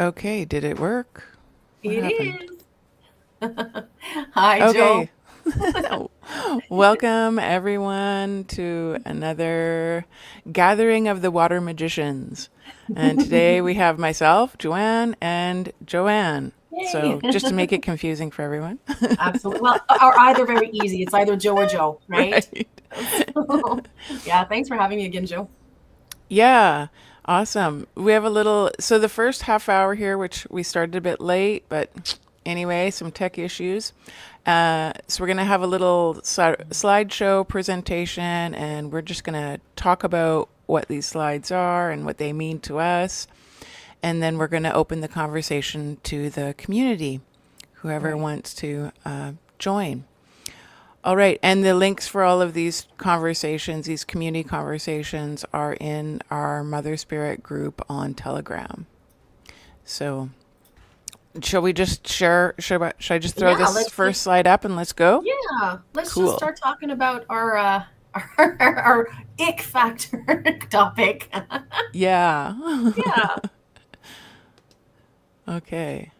Okay, did it work? What It happened? is. Hi, Joe. Okay. Welcome everyone to another gathering of the water magicians. And today we have myself, Joanne, and Joanne. Yay. So just to make it confusing for everyone. Absolutely. Well, or either very easy. It's either Joe or Joe, right? Right. So, yeah, thanks for having me again, Joe. Yeah. Awesome. We have a little, so the first half hour here, which we started a bit late, but anyway, some tech issues. So we're going to have a little slideshow presentation, and we're just going to talk about what these slides are and what they mean to us. And then we're going to open the conversation to the community, whoever Right. wants to join. All right. And the links for all of these conversations, these community conversations, are in our Mother Spirit group on Telegram. So, shall we just share? Should I just throw Yeah, this let's first just slide up and let's go? let's just Cool. start talking about our ick factor topic. Yeah. Yeah. Okay.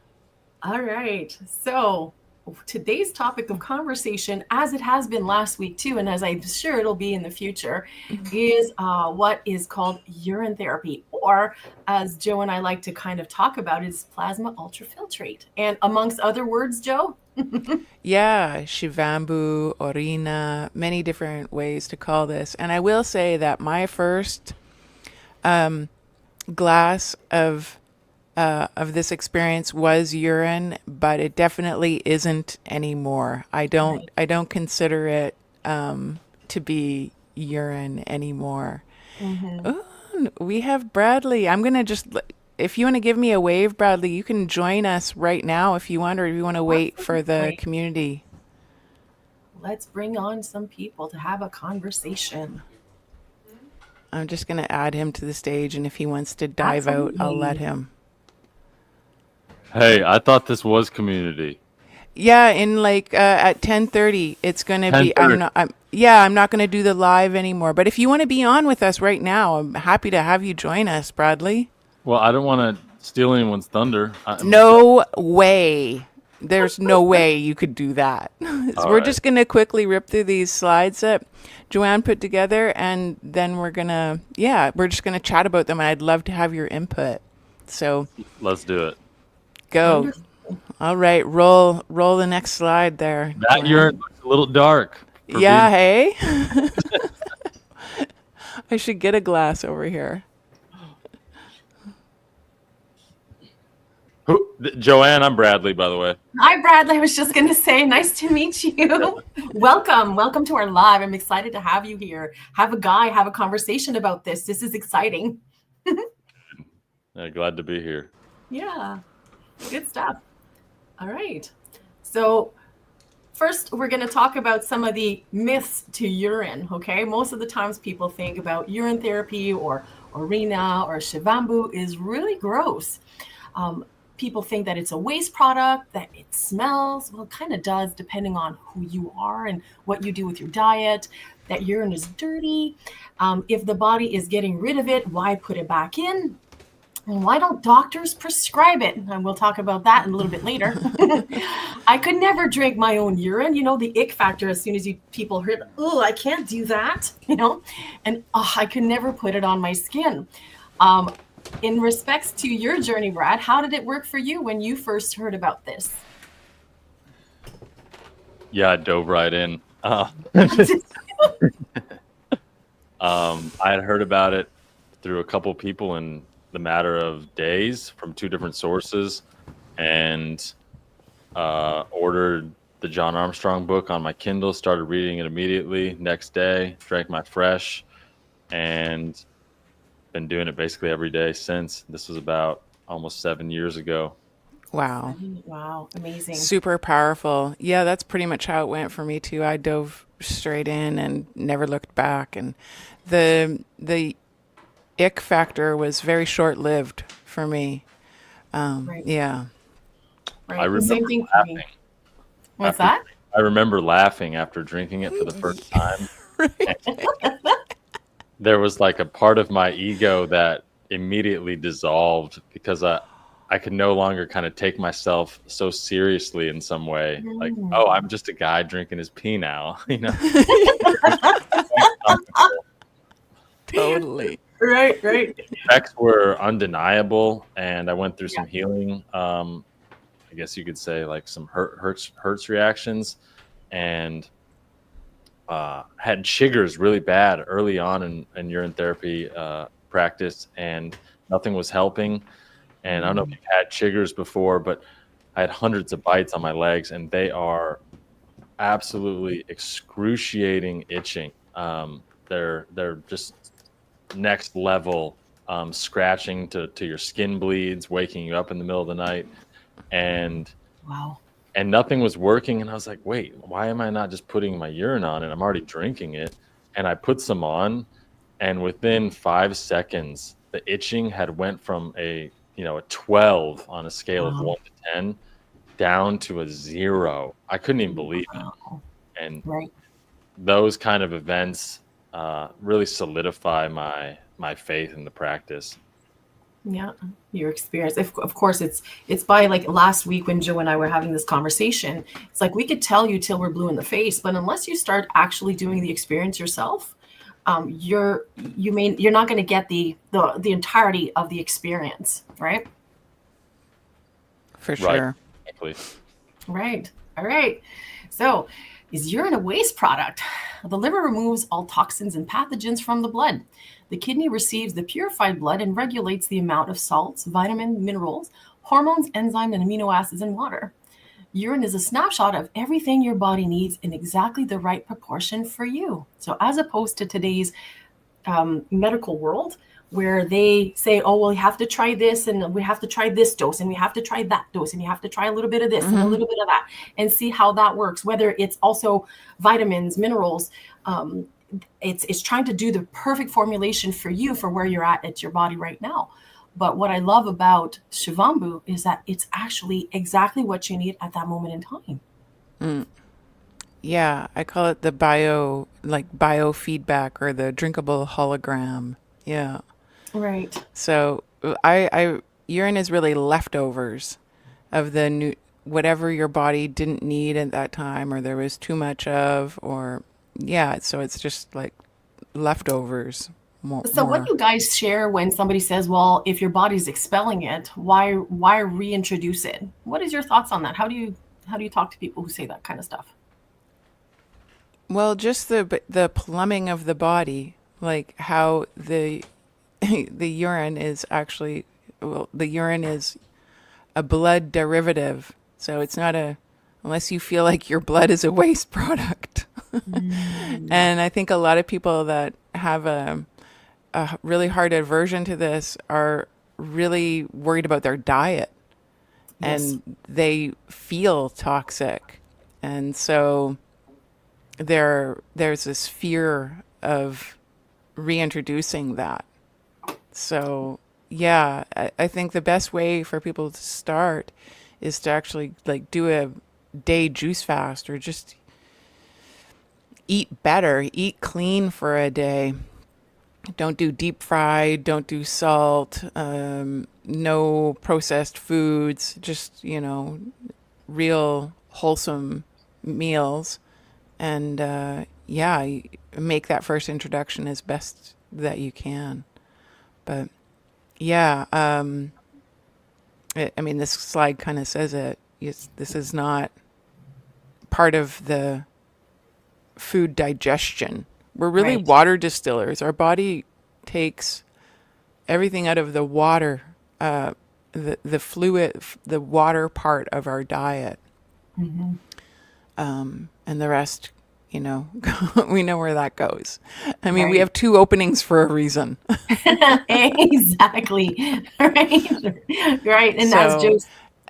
All right. So today's topic of conversation, as it has been last week too, and as I'm sure it'll be in the future, is what is called urine therapy, or as Joe and I like to kind of talk about, is plasma ultrafiltrate. And amongst other words, Joe. Yeah, Shivambu, Orina, many different ways to call this. And I will say that my first glass of this experience was urine, but it definitely isn't anymore. Right. I don't consider it to be urine anymore. Hmm. Ooh, we have Bradley. I'm gonna just if you want to give me a wave, Bradley, you can join us right now if you want, or if you want to wait for the Absolutely. community. Let's bring on some people to have a conversation. I'm just gonna add him to the stage, and if he wants to dive out, I'll let Absolutely. him. Hey, I thought this was community. Yeah, in like at 10:30, it's gonna be. 10:30. I'm not gonna do the live anymore. But if you want to be on with us right now, I'm happy to have you join us, Bradley. Well, I don't want to steal anyone's thunder. No way. There's no way you could do that. So All we're right. just gonna quickly rip through these slides that Joanne put together, and then we're just gonna chat about them. And I'd love to have your input. So Let's do it. go. Wonderful. All right, roll the next slide there, That Joanne. urine looks a little dark for Yeah, being. hey. I should get a glass over here. Joanne, I'm Bradley, by the way. Hi, Bradley. I was just going to say, nice to meet you. Welcome. Welcome to our live. I'm excited to have you here. Have a conversation about this. This is exciting. Glad to be here. Yeah, good stuff. All right. So, first, we're going to talk about some of the myths to urine. Okay. Most of the times, people think about urine therapy or Orina or Shivambu is really gross. Um, People think that it's a waste product, that it smells. Well, it kind of does, depending on who you are and what you do with your diet. That urine is dirty. If the body is getting rid of it, why put it back in? And why don't doctors prescribe it? And we'll talk about that a little bit later. I could never drink my own urine. You know, the ick factor, as soon as people heard, oh, I can't do that, and I could never put it on my skin. Um, in respects to your journey, Brad, how did it work for you when you first heard about this? Yeah, I dove right in. I had heard about it through a couple people in the matter of days from two different sources, and ordered the John Armstrong book on my Kindle, started reading it immediately. Next day, drank my fresh, and been doing it basically every day since. This was about almost 7 years ago. Wow. Wow, amazing. Super powerful. Yeah, that's pretty much how it went for me too. I dove straight in and never looked back. And the ick factor was very short lived for me. Right, Yeah. I right. The same remember thing for me. laughing What's after that? I remember laughing after drinking it for the first time. And there was like a part of my ego that immediately dissolved because I I could no longer kind of take myself so seriously in some way. Like, oh, Mm. I'm just a guy drinking his pee now, Totally. Right, right. Effects were undeniable, and I went through Yeah. some healing. I guess you could say like some hurts reactions, and had chiggers really bad early on in urine therapy practice, and nothing was helping. And I don't know if Mm. you've had chiggers before, but I had hundreds of bites on my legs, and they are absolutely excruciating itching. They're just next level scratching to your skin bleeds, waking you up in the middle of the night, and Wow. nothing was working. And I was like, wait, why am I not just putting my urine on? And I'm already drinking it. And I put some on, and within 5 seconds, the itching had went from a 12 on a scale of Wow. 1 to 10 down to a 0. I couldn't even believe it. Wow. And Right. those kind of events really solidify my faith in the practice. Yeah, your experience. Of course, it's by like last week when Joe and I were having this conversation. It's like we could tell you till we're blue in the face, but unless you start actually doing the experience yourself, you're not going to get the entirety of the experience, right? For Right. sure. Exactly. Right. All right. So, is urine a waste product? The liver removes all toxins and pathogens from the blood. The kidney receives the purified blood and regulates the amount of salts, vitamins, minerals, hormones, enzymes, and amino acids in water. Urine is a snapshot of everything your body needs in exactly the right proportion for you. So, as opposed to today's medical world where they say, oh, well, you have to try this and we have to try this dose and we have to try that dose and you have to try a little bit of this and a little bit of that and see how that works, whether it's also vitamins, minerals. It's trying to do the perfect formulation for you for where you're at your body right now. But what I love about Shivambu is that it's actually exactly what you need at that moment in time. Yeah, I call it the biofeedback or the drinkable hologram. Yeah. Right. So I urine is really leftovers of the new whatever your body didn't need at that time or there was too much of or yeah, so it's just like leftovers So what more. do you guys share when somebody says, well, if your body's expelling it, why reintroduce it? What is your thoughts on that? How do you talk to people who say that kind of stuff? Well, just the plumbing of the body, like how the the urine is actually well, the urine is a blood derivative. So it's not a unless you feel like your blood is a waste product. Mm. And I think a lot of people that have a really hard aversion to this are really worried about their diet Yes. and they feel toxic. And so there's this fear of reintroducing that. So yeah, I think the best way for people to start is to actually like do a day juice fast or just eat better, eat clean for a day. Don't do deep fried, don't do salt, no processed foods, just, real wholesome meals. And yeah, make that first introduction as best that you can. But yeah, I mean, this slide kind of says it. This is not part of the food digestion. We're really Right. water distillers. Our body takes everything out of the water, the fluid, the water part of our diet, Mhm. and the rest, we know where that goes. I mean, we Right. have two openings for a reason. Exactly. Right. Right. And as So, Joe's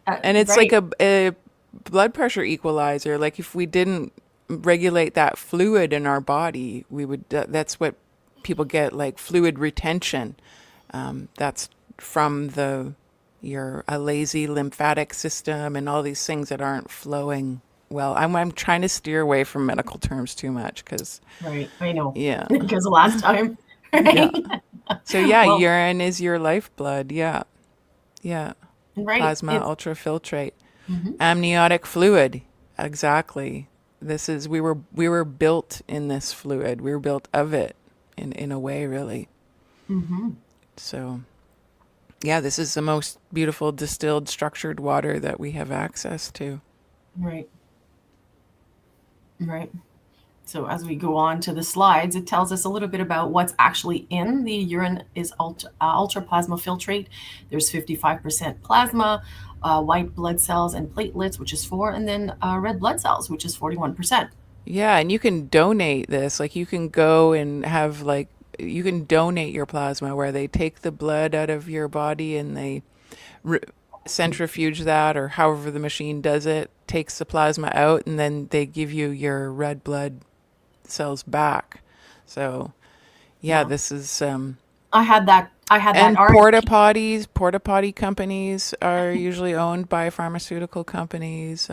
and it's like right. a blood pressure equalizer. Like if we didn't regulate that fluid in our body, we would. That's what people get, like fluid retention. That's from your a lazy lymphatic system and all these things that aren't flowing well. I'm trying to steer away from medical terms too much because Right. I know. yeah, Because the last time. yeah. Right. So yeah, Well, urine is your lifeblood. Yeah, yeah. Right. Plasma It's ultrafiltrate. mhm. Amniotic fluid. Exactly. This is we were built in this fluid. We were built of it in a way, really. Mhm. So yeah, this is the most beautiful distilled structured water that we have access to. Right. Right. So as we go on to the slides, it tells us a little bit about what's actually in the urine is ultraplasma filtrate. There's 55% plasma, white blood cells and platelets, which is 4, and then red blood cells, which is 41%. Yeah, and you can donate this. Like you can go and have like you can donate your plasma where they take the blood out of your body and they re- centrifuge that or however the machine does it, takes the plasma out and then they give you your red blood cells back. So, yeah, Yeah. this is I had that and RFP. porta potty companies are usually owned by pharmaceutical companies.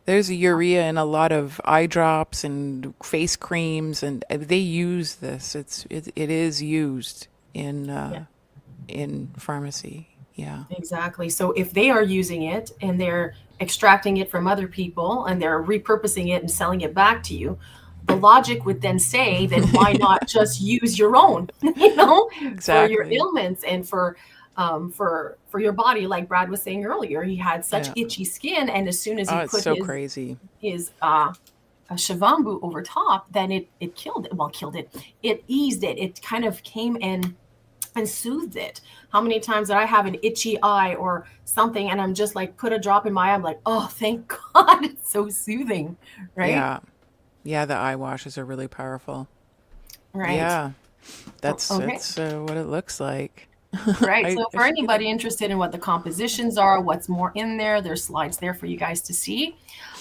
There's urea in a lot of eye drops and face creams, and they use this. It is used Yeah, in pharmacy. Yeah, exactly. So if they are using it and they're extracting it from other people and they're repurposing it and selling it back to you, the logic would then say, then why not just use your own, for your exactly. ailments and for your body, like Brad was saying earlier, he had such Yeah. itchy skin, and as soon as he Oh, it's put so crazy. his a shavambu over top, then it killed it. Well, killed it. It eased it. It kind of came and soothed it. How many times did I have an itchy eye or something, and I'm just like put a drop in my eye. I'm like, oh, thank God, it's so soothing, right? Yeah. Yeah, the eye washes are really powerful. Right. Yeah, Okay. that's what it looks like. Right. So I for should get a anybody interested in what the compositions are, what's more in there, there's slides there for you guys to see.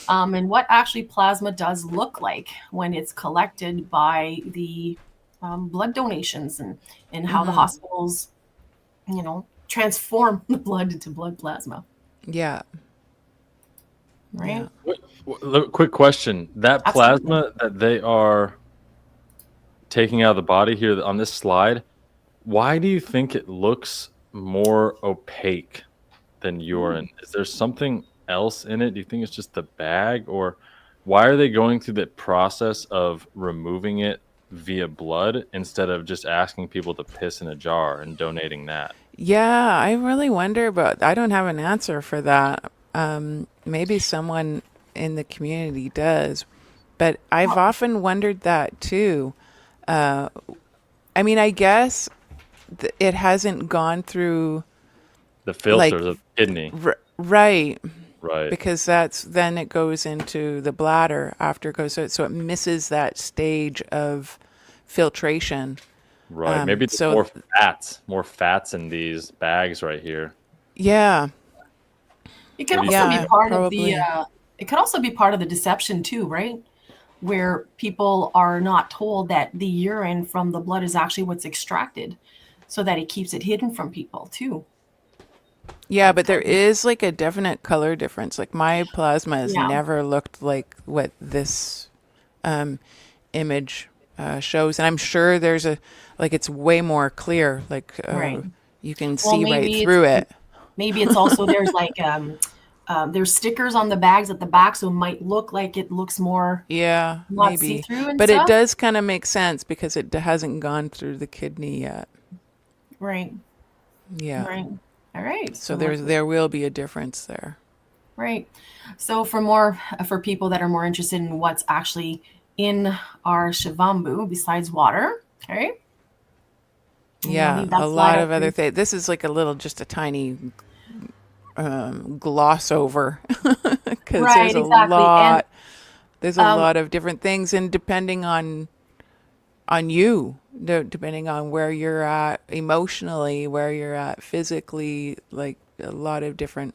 And what actually plasma does look like when it's collected by the blood donations and how the hmm hospitals, transform the blood into blood plasma, Yeah, right? yeah. Quick question: that Absolutely. plasma that they are taking out of the body here on this slide, why do you think it looks more opaque than urine? Is there something else in it? Do you think it's just the bag, or why are they going through the process of removing it via blood instead of just asking people to piss in a jar and donating that? Yeah, I really wonder, but I don't have an answer for that. Maybe someone in the community does, but I've Well, often wondered that too. I mean, I guess it hasn't gone through The like filters of kidney, right right? because that's then it goes into the bladder after it goes so it misses that stage of filtration. Right. Maybe there's So more fats in these bags right here. yeah, it could What do you also be think? yeah, part of the probably. it could also be part of the deception too, right? Where people are not told that the urine from the blood is actually what's extracted, so that it keeps it hidden from people too. Yeah, That's but there kind of is like a definite color difference. Like my plasma has yeah, never looked like what this um, image shows, and I'm sure there's a like it's way more clear. Like right. you can Well, see right through it. maybe it's also there's like there's stickers on the bags at the back, so it might look like it looks more Yeah, not see maybe, through and but it stuff. does kind of make sense because it hasn't gone through the kidney yet. Right, Yeah, right. All right. so So let's there will be a difference there. right. So for people that are more interested in what's actually in our Shivambu besides water, okay, I'm gonna Yeah, leave a that slide lot up of for other you. things. This is like a little, just a tiny gloss over because Right, exactly. And there's a um, lot of different things, and depending on you, depending on where you're at emotionally, where you're at physically, like a lot of different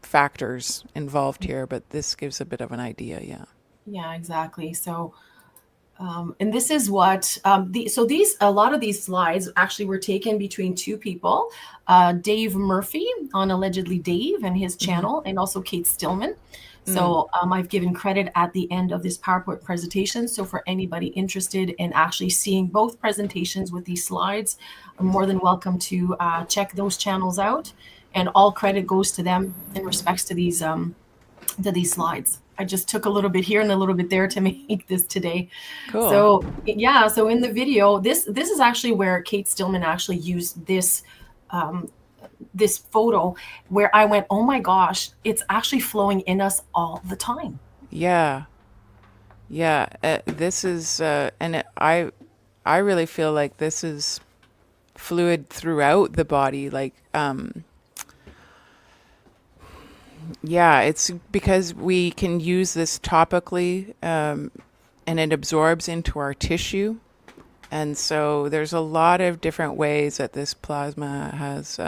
factors involved here. But this gives a bit of an idea. Yeah. yeah, exactly. So and this is what so these a lot of these slides actually were taken between two people, Dave Murphy on Allegedly Dave and his hmm channel, and also Kate Stillman. Mm. So I've given credit at the end of this PowerPoint presentation. So for anybody interested in actually seeing both presentations with these slides, I'm more than welcome to check those channels out. and all credit goes to them in respects to these slides. I just took a little bit here and a little bit there to make this today. Cool. So yeah, so in the video, this is actually where Kate Stillman actually used this photo where I went, oh my gosh, it's actually flowing in us all the time. Yeah. Yeah. This is, I really feel like this is fluid throughout the body. Like, yeah, it's because we can use this topically, and it absorbs into our tissue. And so there's a lot of different ways that this plasma has,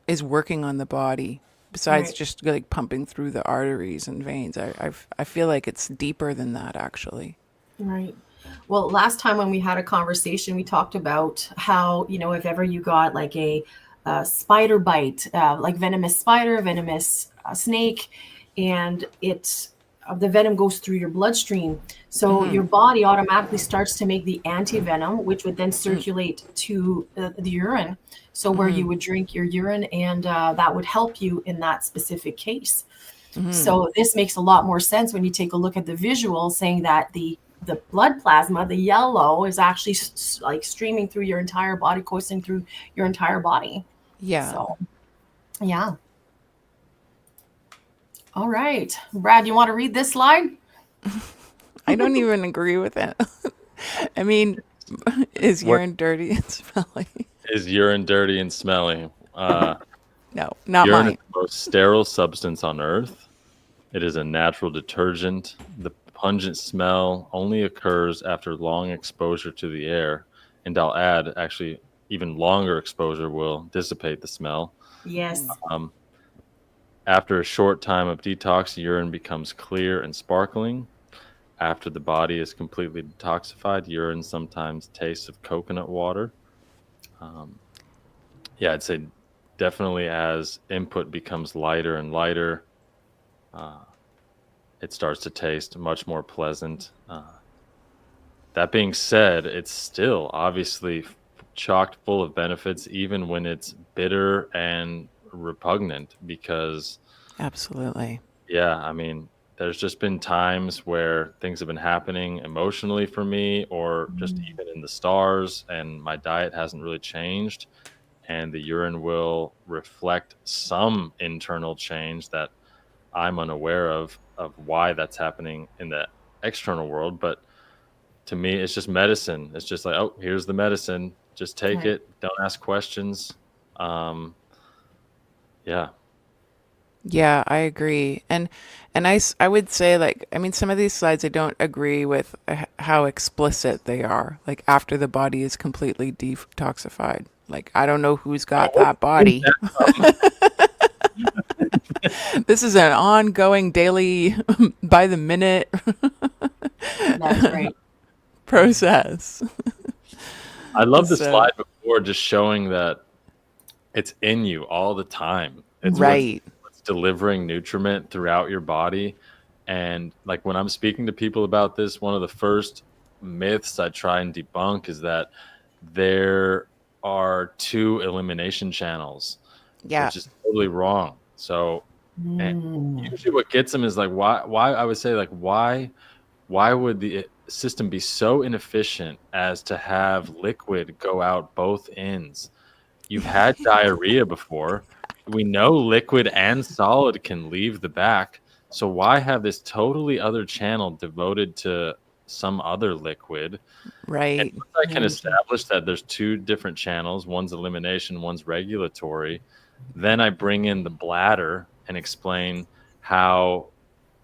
is working on the body besides Right. just like pumping through the arteries and veins. I feel like it's deeper than that actually. Right. Well, last time when we had a conversation, we talked about how, if ever you got like a spider bite, like venomous spider, venomous snake, and the venom goes through your bloodstream. So your body automatically starts to make the anti-venom, which would then circulate to the urine. So where you would drink your urine, and that would help you in that specific case. So this makes a lot more sense when you take a look at the visual, saying that the blood plasma, the yellow, is actually like streaming through your entire body, coursing through your entire body. Yeah. So, yeah. All right. Brad, you want to read this slide? I don't even agree with it. I mean, is What urine dirty and smelly? is urine dirty and smelly? No, not Urine is mine. the most sterile substance on Earth. It is a natural detergent. The pungent smell only occurs after long exposure to the air. And I'll add, actually, even longer exposure will dissipate the smell. Yes. After a short time of detox, urine becomes clear and sparkling. After the body is completely detoxified, urine sometimes tastes of coconut water. Yeah, I'd say definitely as input becomes lighter and lighter, it starts to taste much more pleasant. That being said, it's still obviously chocked full of benefits, even when it's bitter and repugnant, because, Absolutely. yeah, I mean, there's just been times where things have been happening emotionally for me, or just even in the stars, and my diet hasn't really changed. And the urine will reflect some internal change that I'm unaware of why that's happening in the external world. But to me, it's just medicine. It's just like, oh, here's the medicine. Just take Right. it. Don't ask questions. Um, yeah. Yeah, I agree. And I would say like I mean some of these slides I don't agree with how explicit they are. Like after the body is completely detoxified. Like I don't know who's got that body. This is an ongoing daily by the minute That is right. process. I love the So, slide before, just showing that it's in you all the time. It's right. what's delivering nutriment throughout your body. And like when I'm speaking to people about this, one of the first myths I try and debunk is that there are two elimination channels, Yeah. which is totally wrong. So, and Mm. usually what gets them is like, why I would say, like, why would the system be so inefficient as to have liquid go out both ends? You've had diarrhea before. We know liquid and solid can leave the back. So why have this totally other channel devoted to some other liquid? And Right. once I can establish that there's two different channels, one's elimination, one's regulatory, then I bring in the bladder and explain how,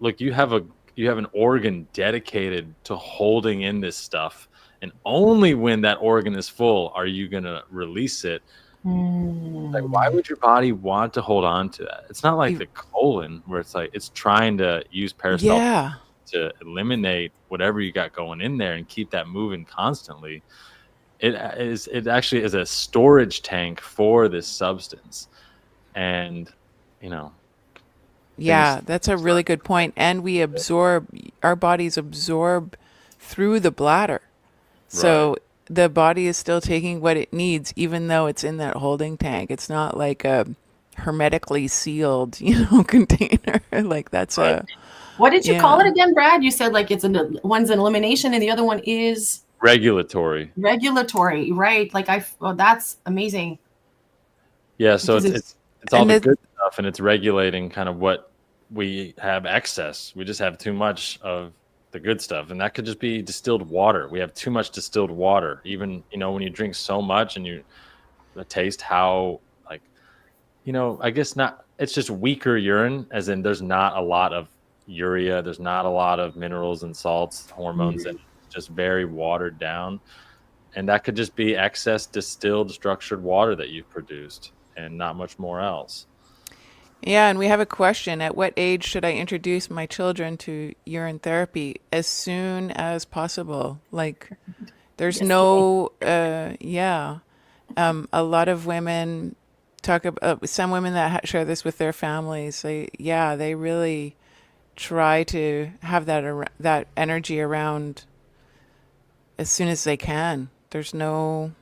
look, you have an organ dedicated to holding in this stuff, and only when that organ is full are you going to release it. Like, why Mm. would your body want to hold on to that? It's not like You- the colon where it's like it's trying to use peristaltic Yeah. to eliminate whatever you got going in there and keep that moving constantly. It actually is a storage tank for this substance. And you know, Yeah, things that's a really good point. And we absorb, our bodies absorb through the bladder. right. So the body is still taking what it needs, even though it's in that holding tank. It's not like a hermetically sealed, container. Like that's Right. What did you call yeah. it again, Brad? You said like one's an elimination and the other one is Regulatory. regulatory, right? That's amazing Yeah, so because it's all And the it, good stuff, and it's regulating kind of what we have excess. We just have too much of the good stuff, and that could just be distilled water. We have too much distilled water. Even when you drink so much and you taste how like I guess not. It's just weaker urine, as in there's not a lot of urea. There's not a lot of minerals and salts, hormones, and it's just very watered down. And that could just be excess distilled structured water that you've produced and not much more else. yeah, and we have a question. At what age should I introduce my children to urine therapy? As soon as possible. Like, there's yesterday. no, yeah. A lot of women talk about, some women that share this with their families. They really try to have that energy around as soon as they can. There's no,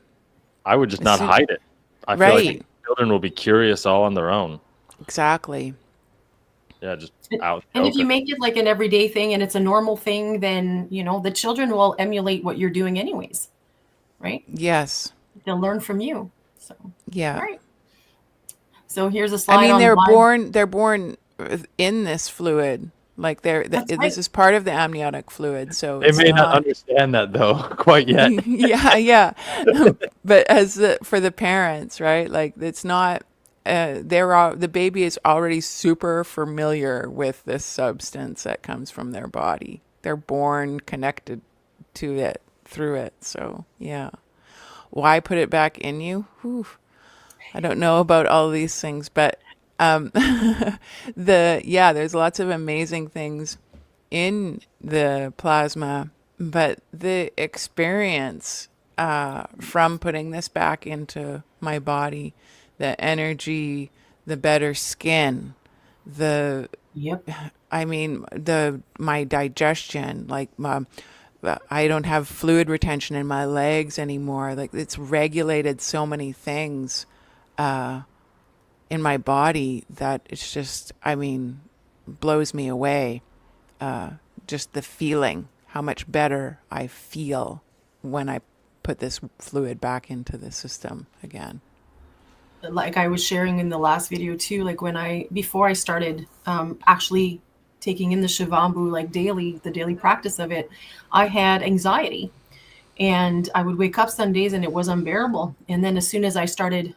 I would just as not soon, hide it. I feel like right, children will be curious all on their own. exactly. Yeah, just out in And the if you open. make it like an everyday thing and it's a normal thing, then the children will emulate what you're doing anyways, right? Yes. They'll learn from you. So, Yeah. all right. So here's a I slide mean, on why. they're born in this fluid. Like That's this right. is part of the amniotic fluid, so They it's may not not. understand that though quite yet. Yeah, yeah. But for the parents, right? Like it's not. The baby is already super familiar with this substance that comes from their body. They're born connected to it through it. So yeah, why put it back in you? Whew. I don't know about all these things, but um, there's lots of amazing things in the plasma, but the experience from putting this back into my body, the energy, the better skin, the Yep. I mean the my digestion, like I don't have fluid retention in my legs anymore. Like it's regulated so many things in my body that it's just, I mean, blows me away. Just the feeling, how much better I feel when I put this fluid back into the system again. Like I was sharing in the last video too, like before I started actually taking in the Shivambu like daily, the daily practice of it, I had anxiety and I would wake up some days and it was unbearable. And then as soon as I started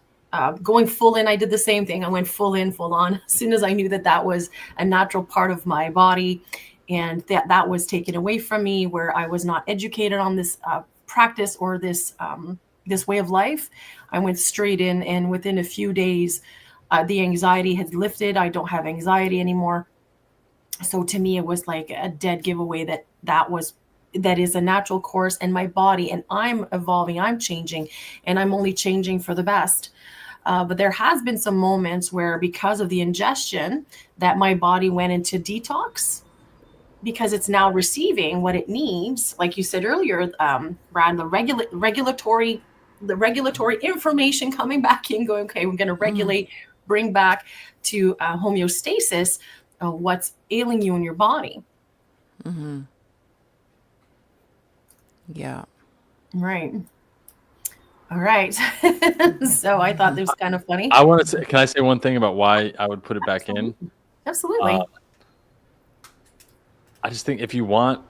going full in, I did the same thing. I went full in, full on. As soon as I knew that was a natural part of my body and that was taken away from me, where I was not educated on this practice or this way of life, I went straight in, and within a few days, the anxiety had lifted. I don't have anxiety anymore. So to me, it was like a dead giveaway that is a natural course, and my body, and I'm evolving, I'm changing, and I'm only changing for the best. But there has been some moments where, because of the ingestion, that my body went into detox because it's now receiving what it needs. Like you said earlier, Brad, the regulatory information coming back in, going, okay, we're going to regulate, bring back to homeostasis what's ailing you in your body. Mm-hmm. Yeah. Right. All right. So I thought this was kind of funny. I want to say, can I say one thing about why I would put it back in? Absolutely. I just think if you want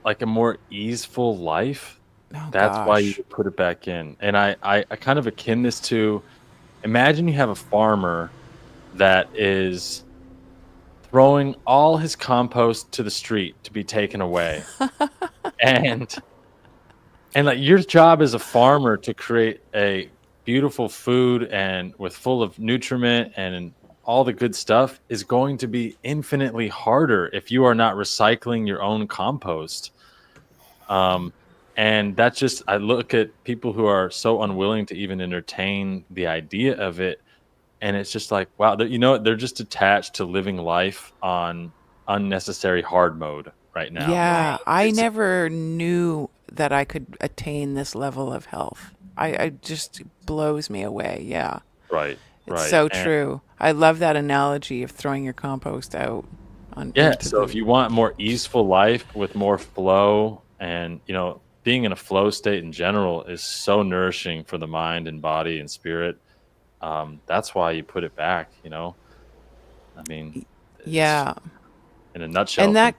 like a more easeful life, Oh that's why you gosh. would put it back in. And I kind of akin this to, imagine you have a farmer that is throwing all his compost to the street to be taken away. and like your job as a farmer to create a beautiful food and with full of nutriment and all the good stuff is going to be infinitely harder if you are not recycling your own compost. And that's just, I look at people who are so unwilling to even entertain the idea of it. And it's just like, wow, they're just attached to living life on unnecessary hard mode, right now. Yeah, Right. I It's never knew that I could attain this level of health. I just blows me away. Yeah, right, it's right. so And true. I love that analogy of throwing your compost out on yeah, into so if the. you want more easeful life with more flow, and being in a flow state in general is so nourishing for the mind and body and spirit. That's why you put it back. I mean, it's Yeah, in a nutshell and for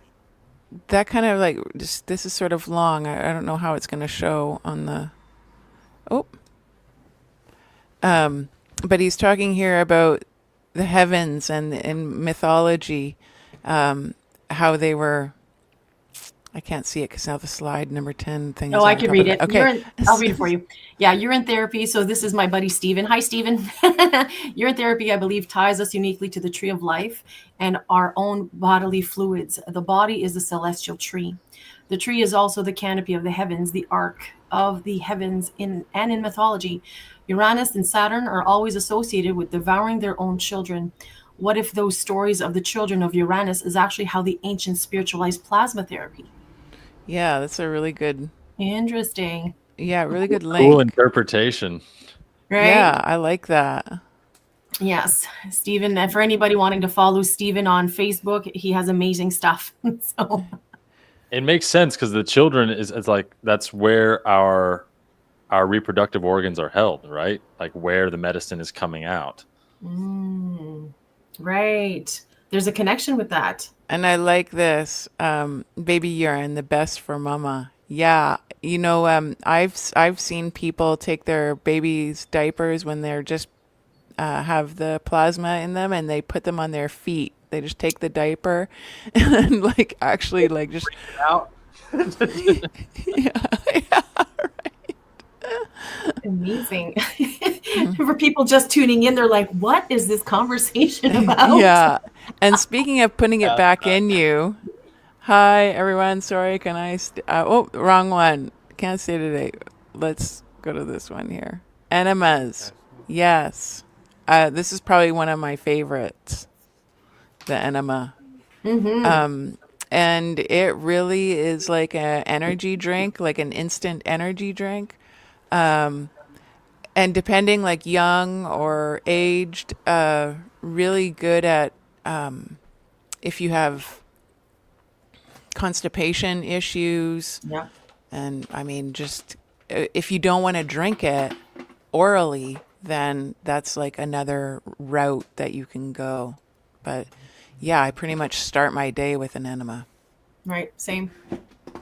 me. that kind of like just this is sort of long. I don't know how it's going to show on the. Oh, um, but he's talking here about the heavens and in mythology, how they were. I can't see it because now the slide number 10 thing Oh, is I on can top of read it. it. Okay. I'll read it for you. Yeah, urine therapy. So this is my buddy Stephen. Hi, Stephen. Urine therapy, I believe, ties us uniquely to the tree of life and our own bodily fluids. The body is a celestial tree. The tree is also the canopy of the heavens, the arc of the heavens in mythology. Uranus and Saturn are always associated with devouring their own children. What if those stories of the children of Uranus is actually how the ancients spiritualized plasma therapy? Yeah, that's a really good, Interesting, really good Cool link. interpretation. right? Yeah, I like that. Yes, Stephen. And for anybody wanting to follow Stephen on Facebook, he has amazing stuff. So, It makes sense because the children is like that's where our reproductive organs are held, right? Like where the medicine is coming out. mm, right. There's a connection with that. And I like this baby urine, the best for mama. Yeah, I've seen people take their babies' diapers when they're just have the plasma in them, and they put them on their feet. They just take the diaper, and then like actually like just Out. yeah, yeah, Amazing. For people just tuning in, they're like, what is this conversation about? yeah. And speaking of putting it back in you, hi everyone. Sorry, can I? Oh, wrong one. Can't say today. Let's go to this one here. Enemas. Yes. This is probably one of my favorites. The enema. Mm-hmm. And it really is like an energy drink, like an instant energy drink. And depending like young or aged, really good at if you have constipation issues. Yeah. And I mean, just if you don't want to drink it orally, then that's like another route that you can go. But yeah, I pretty much start my day with an enema. Right. Same.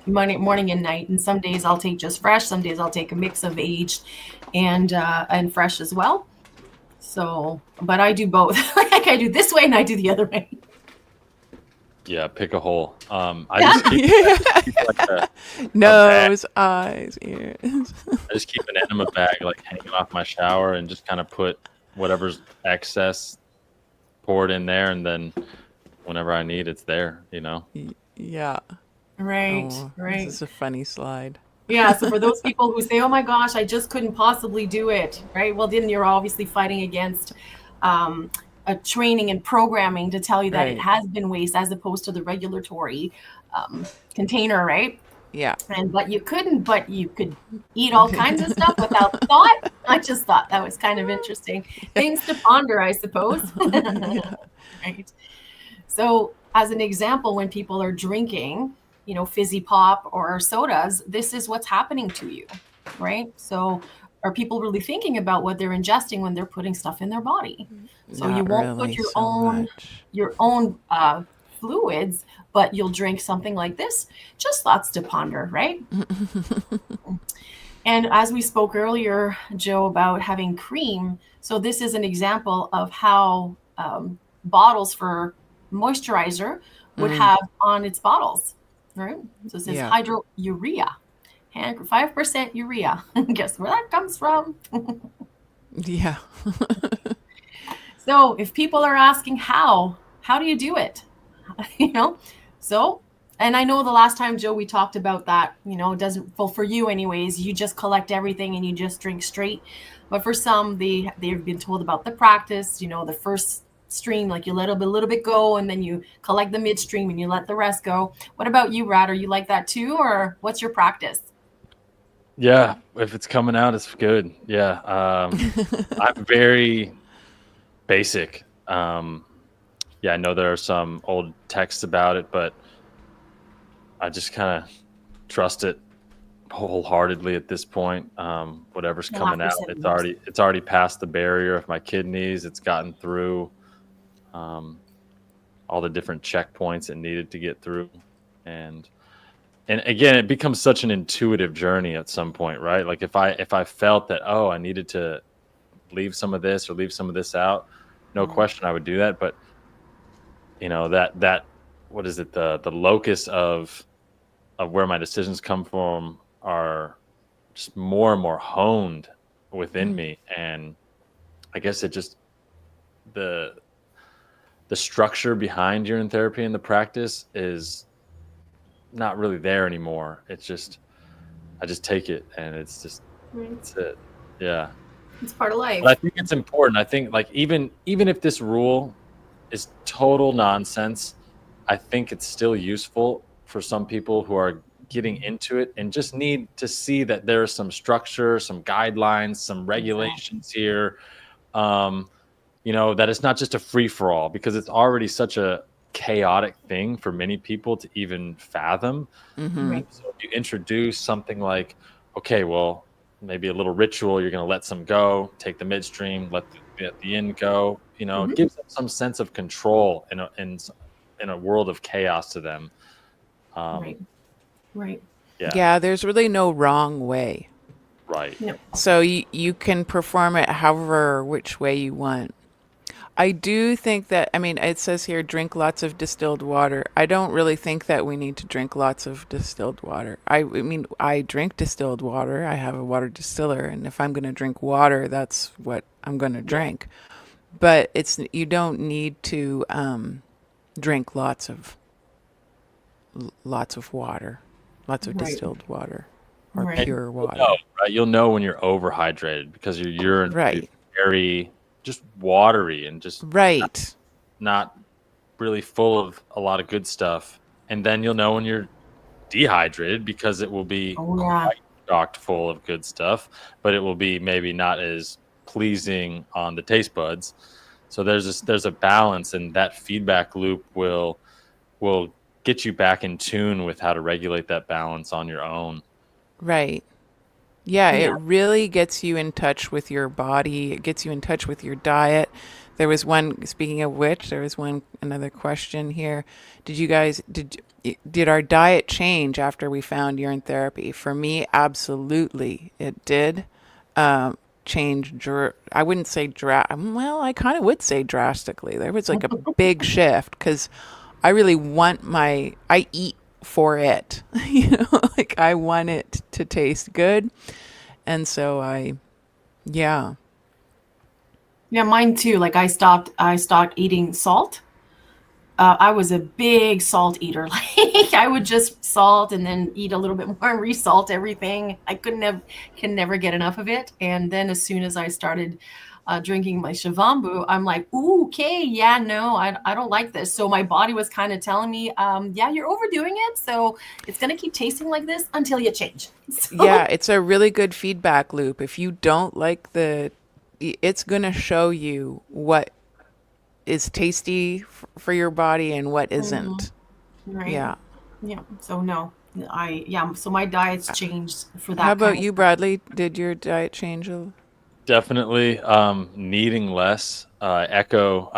Morning and night. And some days I'll take just fresh. Some days I'll take a mix of aged and fresh as well. So, but I do both. Like I do this way and I do the other way. Yeah, pick a hole. I Yeah. just keep like a bag. Nose, eyes, ears. I just keep an enema bag like hanging off my shower and just kind of put whatever's excess, pour it in there, and then whenever I need, it's there. Yeah. Right. Oh, Right. this is a funny slide. Yeah. So for those people who say, "Oh my gosh, I just couldn't possibly do it," right? Well, then you're obviously fighting against a training and programming to tell you that it Right. has been waste as opposed to the regulatory container, right? Yeah. But you couldn't, but you could eat all kinds of stuff without thought. I just thought that was kind of interesting. Things to ponder, I suppose. Right. So, as an example, when people are drinking, fizzy pop or sodas, this is what's happening to you, right? So, are people really thinking about what they're ingesting when they're putting stuff in their body? So you Not won't put really so much. your own fluids, but you'll drink something like this. Just thoughts to ponder, right? And as we spoke earlier, Joe, about having cream, so this is an example of how bottles for moisturizer would have on its bottles, right? So it says Yeah. hydrourea, 5% urea. Guess where that comes from? Yeah. So if people are asking how do you do it? So, and I know the last time, Joe, we talked about that, it doesn't, well, for you anyways, you just collect everything and you just drink straight. But for some, they've been told about the practice, the first stream, like you let a little bit go and then you collect the midstream and you let the rest go. What about you, Rad? Are you like that too, or what's your practice? Yeah, if it's coming out, it's good. Yeah, I'm very basic. Yeah, I know there are some old texts about it, but I just kind of trust it wholeheartedly at this point. Whatever's Well, coming after out, 7 years. it's already past the barrier of my kidneys. It's gotten through um, all the different checkpoints it needed to get through, and again, it becomes such an intuitive journey at some point, right? Like if I felt that, oh, I needed to leave some of this or leave some of this out, no question I would do that. But that what is it, the locus of where my decisions come from are just more and more honed within me, and I guess it just the the structure behind urine therapy and the practice is not really there anymore. It's just I just take it, and it's just Right. that's it. Yeah. It's part of But I life. think it's important. I think, like, even if this rule is total nonsense, I think it's still useful for some people who are getting into it and just need to see that there's some structure, some guidelines, some Exactly. regulations here. Um, that it's not just a free for all, because it's already such a chaotic thing for many people to even fathom. Mm-hmm. Right. So if you introduce something like, okay, well, maybe a little ritual, you're going to let some go, take the midstream, let the end go. It Mhm. gives them some sense of control in a world of chaos to them. Um, Right. Right. yeah, Yeah, there's really no wrong way. right. No. So you can perform it however which way you want. I do think that, I mean, it says here, drink lots of distilled water. I don't really think that we need to drink lots of distilled water. I mean, I drink distilled water. I have a water distiller, and if I'm going to drink water, that's what I'm going to drink. But you don't need to drink lots of water, lots of Right. distilled water or Right. And pure you'll know, water. right? You'll know when you're overhydrated because your urine will be Right. very just watery and just Right. not really full of a lot of good stuff. And then you'll know when you're dehydrated because it will be Oh yeah. quite chocked full of good stuff, but it will be maybe not as pleasing on the taste buds. So there's a balance, and that feedback loop will get you back in tune with how to regulate that balance on your own. Right. Yeah, it Yeah. really gets you in touch with your body. It gets you in touch with your diet. There was one, speaking of which, there was another question here. Did our diet change after we found urine therapy? For me, absolutely, it did. Change, I wouldn't say well, I kind of would say drastically. There was like a big shift because I really I eat for it. Like I want it to taste good. And so yeah. Yeah, mine too. Like I stopped eating salt. I was a big salt eater. Like I would just salt and then eat a little bit more and resalt everything. I can never get enough of it. And then as soon as I started drinking my Shavambu, I'm like, ooh, okay, yeah, no, I don't like this. So my body was kind of telling me, yeah, you're overdoing it. So it's gonna keep tasting like this until you change. Yeah, So it's a really good feedback loop. If you don't like it's going to show you what is tasty for your body and what Mhm. isn't. Right. Yeah. Yeah. So no, yeah. So my diet's changed for How that kind about of you, stuff. Bradley? Did your diet change? Definitely needing less. I echo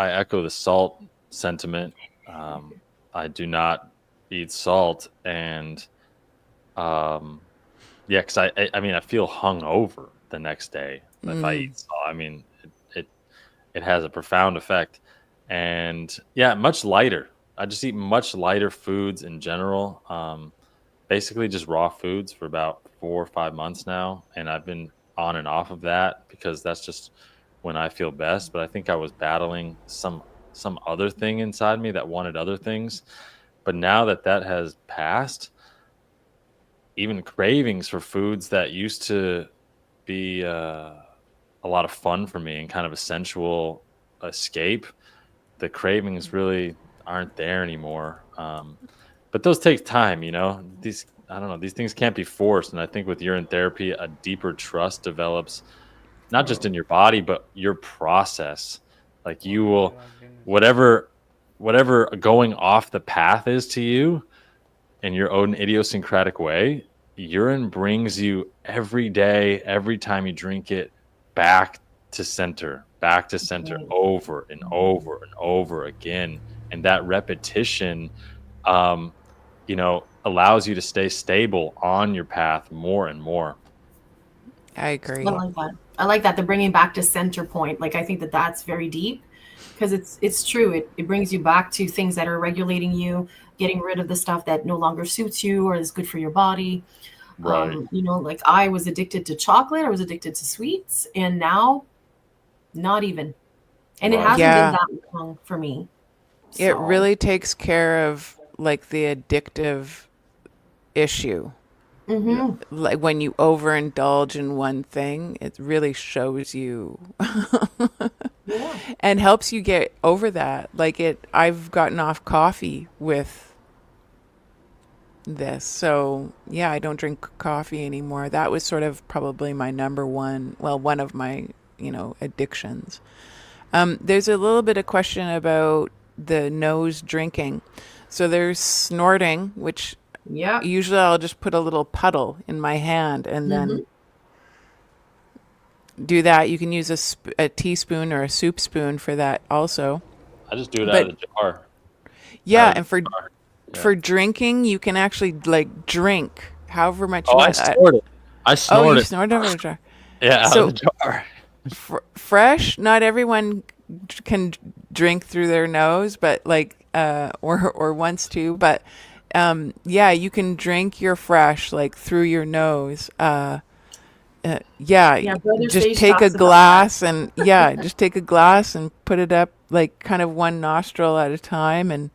the salt sentiment. Um, I do not eat salt, and um, yeah, because I mean I feel hungover the next day if I eat salt. I mean it has a profound effect, and yeah, much lighter. I just eat much lighter foods in general. Basically just raw foods for about 4 or 5 months now, and I've been on and off of that because that's just when I feel best. But I think I was battling some other thing inside me that wanted other things. But now that that has passed, even cravings for foods that used to be a lot of fun for me and kind of a sensual escape the cravings really aren't there anymore. But those take time, These I don't know, these things can't be forced. And I think with urine therapy, a deeper trust develops, not just in your body, but your process. Like you will, whatever going off the path is to you in your own idiosyncratic way, urine brings you every day, every time you drink it, back to center, over and over and over again. And that repetition, um, allows you to stay stable on your path more and more. I I agree. like that. I like that. The bringing back to center point. Like, I think that that's very deep because it's true. It brings you back to things that are regulating you, getting rid of the stuff that no longer suits you or is good for your body. Right. Like I was addicted to chocolate. I was addicted to sweets, and now not even. And it Right. hasn't been Yeah. that long for me. It So, really takes care of like the addictive issue. hmm Like when you overindulge in one thing, it really shows you yeah. and helps you get over that. I've gotten off coffee with this. So, yeah, I don't drink coffee anymore. That was sort of probably my number one, well, one of my, addictions. There's a little bit of question about the nose drinking. So there's snorting, which Yeah. usually I'll just put a little puddle in my hand and hmm then do that. You can use a teaspoon or a soup spoon for that also. I just do it out But of the jar. Out yeah, of the and for jar. Yeah. for drinking, you can actually like drink however much you Oh, I want. snort it. I Oh, snort you it. snort over a jar. Yeah, out of So the jar. fresh, not everyone can drink through their nose, but or wants to, but yeah, you can drink your fresh like through your nose. Yeah, Yeah. Brother just Sage take a talks about that. glass and yeah, just take a glass and put it up like kind of one nostril at a time and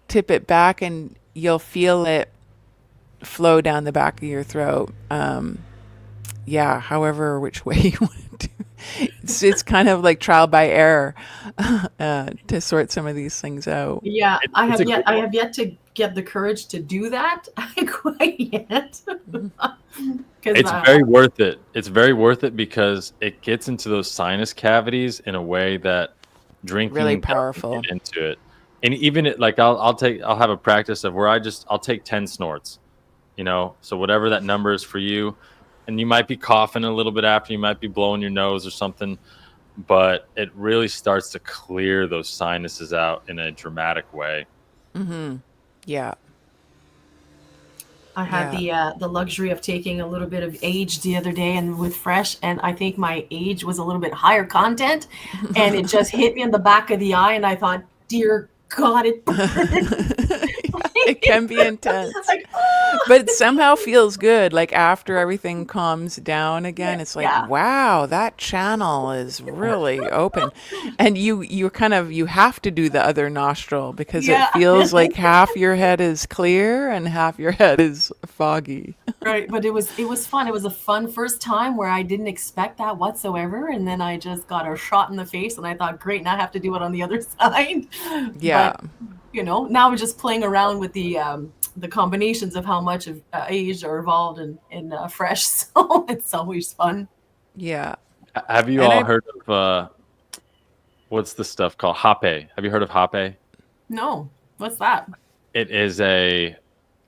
tip it back and you'll feel it flow down the back of your throat. Yeah, however which way you want to. It's kind of like trial by error to sort some of these things out. Yeah, It's a great I one. have yet to get the courage to do that quite yet. Because It's very worth it. It's very worth it because it gets into those sinus cavities in a way that Really drinking doesn't powerful. get into it. And even like I'll have a practice of where I'll take 10 snorts, so whatever that number is for you. And you might be coughing a little bit after, you might be blowing your nose or something, but it really starts to clear those sinuses out in a dramatic way. Yeah, I had yeah. the luxury of taking a little bit of age the other day and with fresh, and I think my age was a little bit higher content, and it just hit me in the back of the eye, and I thought, dear God, it burns. It can be It's intense, like, oh. but it somehow feels good. Like after everything calms down again, Yeah, it's like, yeah, wow, that channel is really open. And you have to do the other nostril because it yeah. feels like half your head is clear and half your head is foggy. Right, but it was fun. It was a fun first time where I didn't expect that whatsoever, and then I just got a shot in the face, and I thought, great, now I have to do it on the other side. Yeah. But now we're just playing around with the combinations of how much of age are involved in fresh, so it's always fun. Yeah. Have you And all I heard of what's the stuff called hape? Have you heard of hape? No, what's that? It is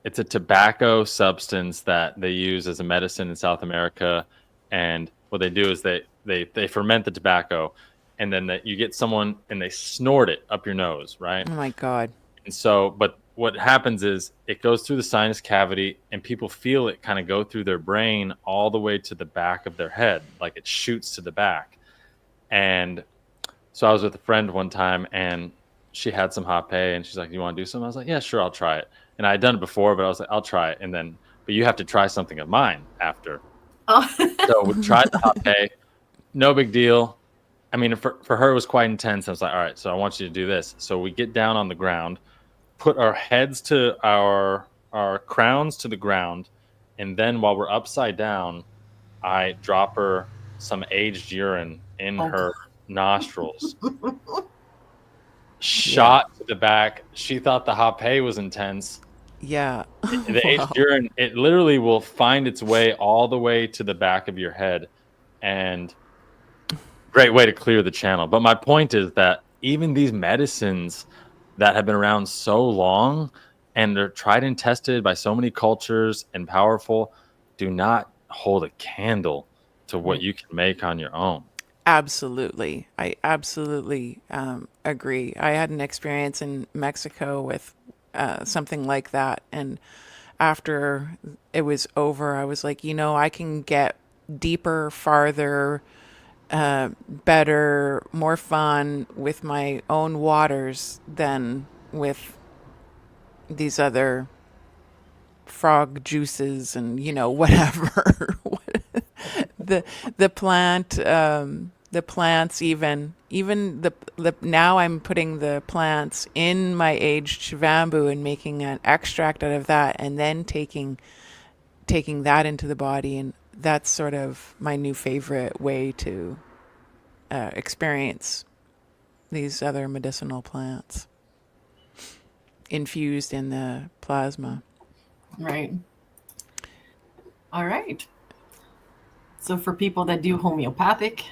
it's a tobacco substance that they use as a medicine in South America, and what they do is they ferment the tobacco, and then you get someone and they snort it up your nose, right? oh my God. And so, but what happens is it goes through the sinus cavity, and people feel it kind of go through their brain all the way to the back of their head, like it shoots to the back. And so I was with a friend one time, and she had some hape, and she's like, "You want to do something?" I was like, "Yeah, sure, I'll try it." And I had done it before, but I was like, "I'll try it." And then, but you have to try something of mine after. Oh, So we tried the hape, no big deal. I mean, for her, it was quite intense. I was like, "All right, so I want you to do this." So we get down on the ground, put our heads to our crowns to the ground, and then while we're upside down, I drop her some aged urine in oh her God. nostrils. shot to the back. She thought the Hape was intense. Yeah. The Wow. aged urine, it literally will find its way all the way to the back of your head, and great way to clear the channel. But my point is that even these medicines that have been around so long and they're tried and tested by so many cultures and powerful do not hold a candle to what you can make on your own. Absolutely. I absolutely agree. I had an experience in Mexico with something like that. And after it was over, I was like, I can get deeper, farther, better, more fun with my own waters than with these other frog juices and whatever. the the plants, even the now I'm putting the plants in my aged bamboo and making an extract out of that, and then taking that into the body, and that's sort of my new favorite way to experience these other medicinal plants infused in the plasma. Right. All right. So for people that do homeopathic,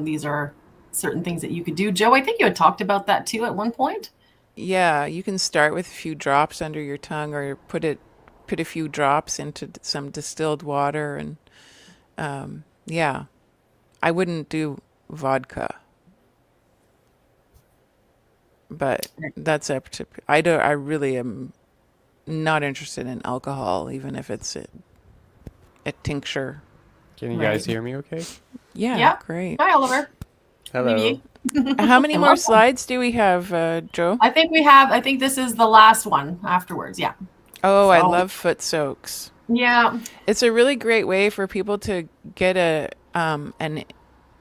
these are certain things that you could do. Joe, I think you had talked about that too at one point. Yeah, you can start with a few drops under your tongue, or put a few drops into some distilled water, and yeah, I wouldn't do vodka, but that's up to. I really am not interested in alcohol, even if it's a tincture. Can you Right. guys hear me okay? Yeah, Yeah. great. Hi, Oliver. Hello. Olivier. How many And more welcome. slides do we have, Joe? I think this is the last one afterwards. Yeah. Oh, I So- love foot soaks. Yeah. It's a really great way for people to get an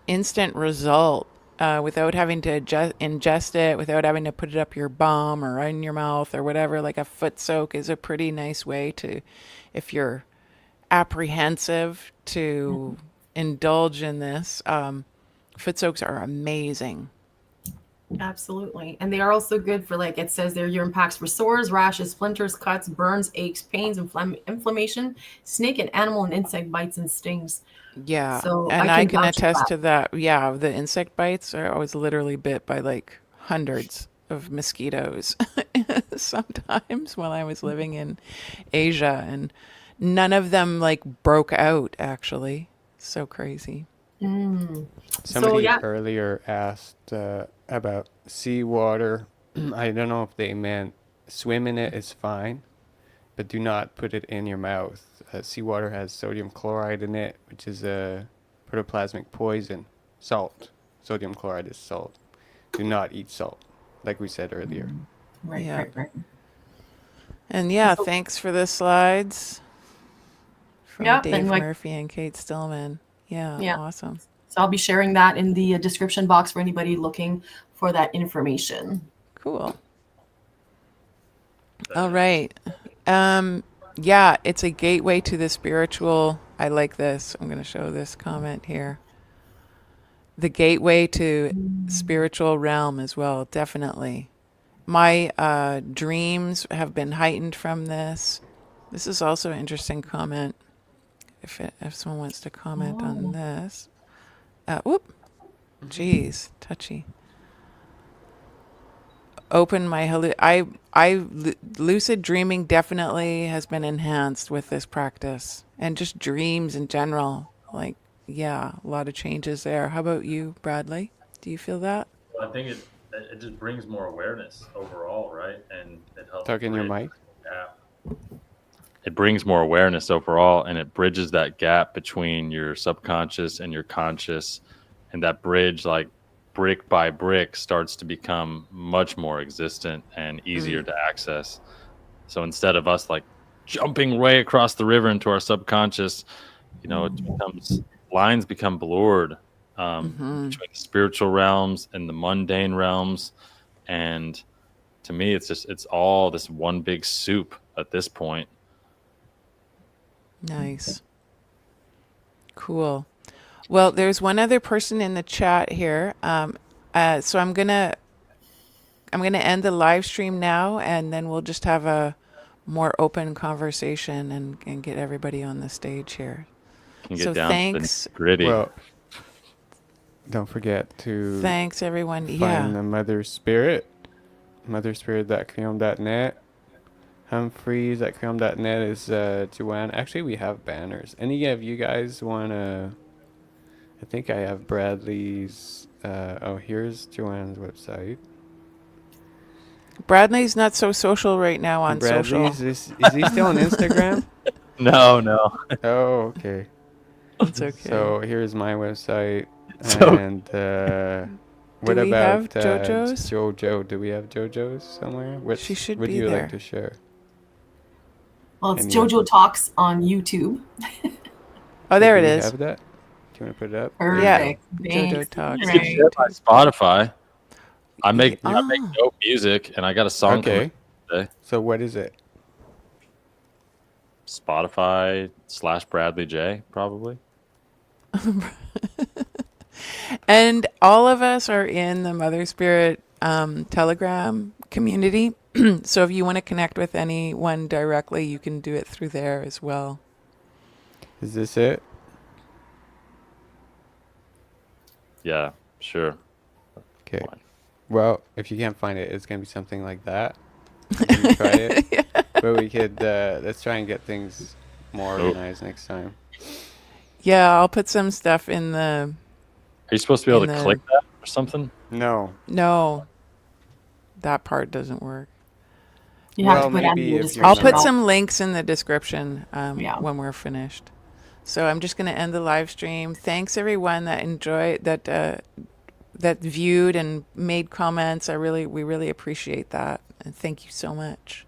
instant result without having to ingest it, without having to put it up your bum or in your mouth or whatever. Like a foot soak is a pretty nice way to, if you're apprehensive to indulge in this. Foot soaks are amazing. Absolutely. And they are also good for, like it says there, urine packs for sores, rashes, splinters, cuts, burns, aches, pains, inflammation, snake and animal and insect bites and stings. Yeah, So and I I can can vouch for attest that. to that. Yeah, the insect bites are always literally bit by like hundreds of mosquitoes sometimes while I was living in Asia, and none of them like broke out actually. So crazy. Somebody yeah. earlier asked about seawater. I don't know if they meant swim in it is fine, but do not put it in your mouth. Seawater has sodium chloride in it, which is a protoplasmic poison. Salt. Sodium chloride is salt. Do not eat salt, like we said earlier. Right, Yeah. right. And yeah, So- thanks for the slides from Yeah, Dave and like- Murphy and Kate Stillman. Yeah, Yeah. awesome. So I'll be sharing that in the description box for anybody looking for that information. Cool. All right. Yeah, it's a gateway to the spiritual. I like this. I'm going to show this comment here. The gateway to spiritual realm as well, definitely. My dreams have been heightened from this. This is also an interesting comment. If someone wants to comment on this. Whoop. Jeez, touchy. Open my lucid dreaming definitely has been enhanced with this practice, and just dreams in general. Like, yeah, a lot of changes there. How about you, Bradley? Do you feel that? Well, I think it just brings more awareness overall, right? And it helps. Talk in your bridge mic. the gap. It brings more awareness overall, and it bridges that gap between your subconscious and your conscious, and that bridge, like brick by brick, starts to become much more existent and easier to access. So instead of us like jumping way across the river into our subconscious, it becomes lines become blurred between the spiritual realms and the mundane realms, and to me, it's all this one big soup at this point. Nice. Cool. Well, there's one other person in the chat here. So I'm gonna I'm going to end the live stream now, and then we'll just have a more open conversation and get everybody on the stage here. Can get So down thanks. to the gritty. Well, don't forget to Thanks, everyone. find Yeah. the Mother Spirit, motherspirit.creom.net. Humphreys at creom.net is Joanne. Actually, we have banners. Any of you guys want to... I think I have Bradley's... oh, here's Joanne's website. Bradley's not so social right now on social. Is he still on Instagram? No. Oh, okay. It's okay. So here's my website. So- And what we about have JoJo's? JoJo? Do we have JoJo's somewhere? What She should would be you there. like to share? Well, it's And JoJo Talks on YouTube. Oh, there it Do we is. have that? Do you want to put it up? Perfect. JoJo Thanks. Talks. You Right. can share my Spotify. I make Ah. dope music, and I got a song Okay. coming today. So what is it? Spotify/bradleyj, probably. And all of us are in the Mother Spirit Telegram community. So if you want to connect with anyone directly, you can do it through there as well. Is this it? Yeah, sure. Okay. Fine. Well, if you can't find it, it's gonna be something like that. We can try it, but we could let's try and get things more Oh. organized next time. Yeah, I'll put some stuff in the... Are you supposed to be able In to the- click that or something? No. No, that part doesn't work. You have Well, to put maybe under the if you're description. I'll put Sure. some links in the description Yeah. when we're finished. So I'm just going to end the live stream. Thanks everyone that enjoyed that viewed and made comments. We really appreciate that, and thank you so much.